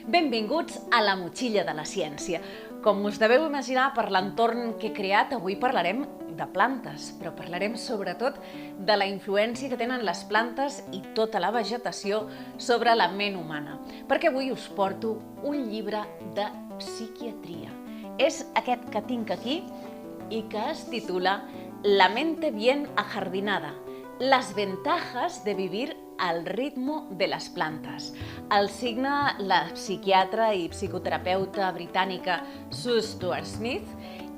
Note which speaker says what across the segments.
Speaker 1: Benvinguts a la motxilla de la ciència. Com us deveu imaginar, per l'entorn que he creat, avui parlarem de plantes, però parlarem sobretot de la influència que tenen les plantes i tota la vegetació sobre la ment humana. Perquè avui us porto un llibre de psiquiatria. És aquest que tinc aquí i que es titula La mente bien ajardinada, las ventajas de vivir al ritmo de les plantes. El signa la psiquiatra i psicoterapeuta britànica Sue Stuart Smith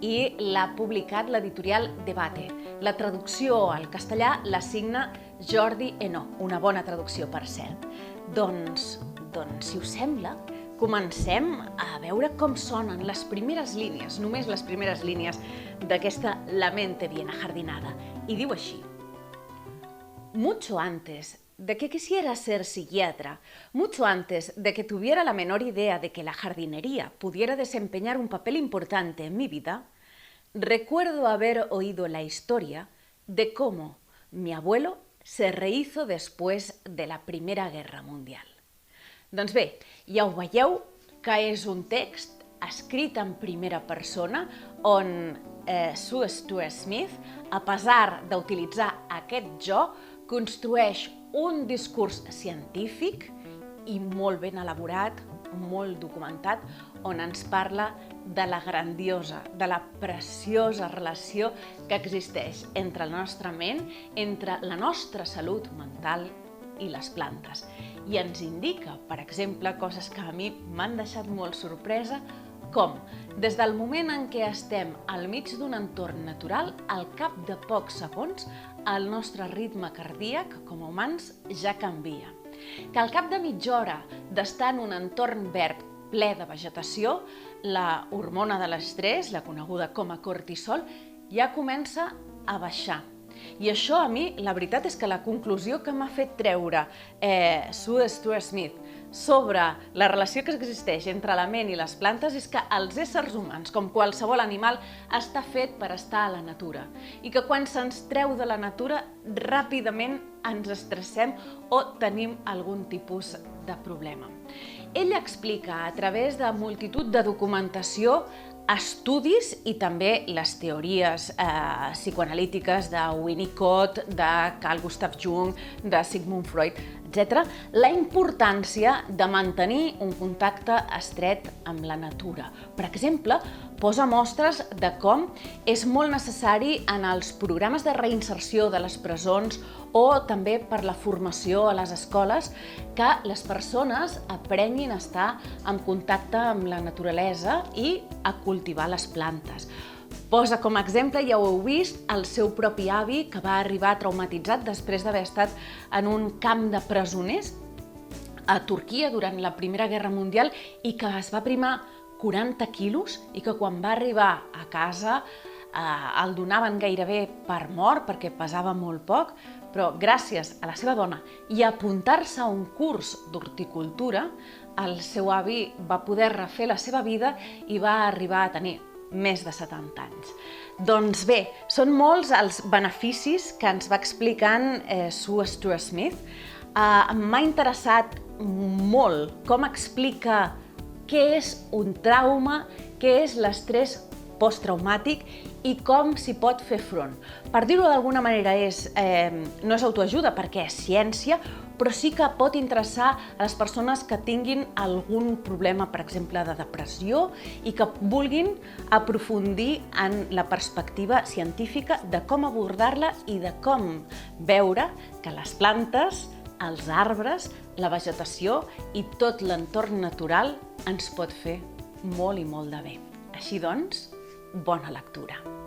Speaker 1: i l'ha publicat l'editorial Debate. La traducció al castellà la signa Jordi Henao, una bona traducció, per cert. Doncs, si us sembla, comencem a veure com sonen les primeres línies, només les primeres línies d'aquesta La mente bien ajardinada. I diu així: Mucho antes de que quisiera ser psiquiatra, mucho antes de que tuviera la menor idea de que la jardinería pudiera desempeñar un papel importante en mi vida, recuerdo haber oído la historia de cómo mi abuelo se rehizo después de la Primera Guerra Mundial. Doncs bé, ja ho veieu que és un text escrit en primera persona on Sue Stuart Smith, a pesar d'utilitzar aquest jo, construeix un discurs científic i molt ben elaborat, molt documentat, on ens parla de la grandiosa, de la preciosa relació que existeix entre la nostra ment, entre la nostra salut mental i les plantes. I ens indica, per exemple, coses que a mi m'han deixat molt sorpresa, com, des del moment en què estem al mig d'un entorn natural, al cap de pocs segons, el nostre ritme cardíac, com a humans, ja canvia. Que al cap de mitja hora d'estar en un entorn verd ple de vegetació, la hormona de l'estrès, la coneguda com a cortisol, ja comença a baixar. I això a mi, la veritat és que la conclusió que m'ha fet treure Sue Stuart Smith sobre la relació que existeix entre la ment i les plantes és que els éssers humans, com qualsevol animal, està fet per estar a la natura i que quan se'ns treu de la natura ràpidament ens estressem o tenim algun tipus de problema. Ella explica a través de multitud de documentació, estudis i també les teories psicoanalítiques de Winnicott, de Carl Gustav Jung, de Sigmund Freud, etc., la importància de mantenir un contacte estret amb la natura. Per exemple, posa mostres de com és molt necessari en els programes de reinserció de les presons o també per la formació a les escoles que les persones aprenguin a estar en contacte amb la naturalesa i a cultivar les plantes. Posa com a exemple, ja ho heu vist, el seu propi avi que va arribar traumatitzat després d'haver estat en un camp de presoners a Turquia durant la Primera Guerra Mundial i que es va aprimar 40 quilos i que quan va arribar a casa el donaven gairebé per mort perquè pesava molt poc, però gràcies a la seva dona i a apuntar-se a un curs d'horticultura, el seu avi va poder refer la seva vida i va arribar a tenir més de 70 anys. Doncs bé, són molts els beneficis que ens va explicant Sue Stuart Smith. M'ha interessat molt com explica què és un trauma, què és l'estrès posttraumàtic i com s'hi pot fer front. Per dir-ho d'alguna manera, no és autoajuda perquè és ciència, però sí que pot interessar a les persones que tinguin algun problema, per exemple, de depressió i que vulguin aprofundir en la perspectiva científica de com abordar-la i de com veure que les plantes, els arbres, la vegetació i tot l'entorn natural ens pot fer molt i molt de bé. Així doncs, bona lectura!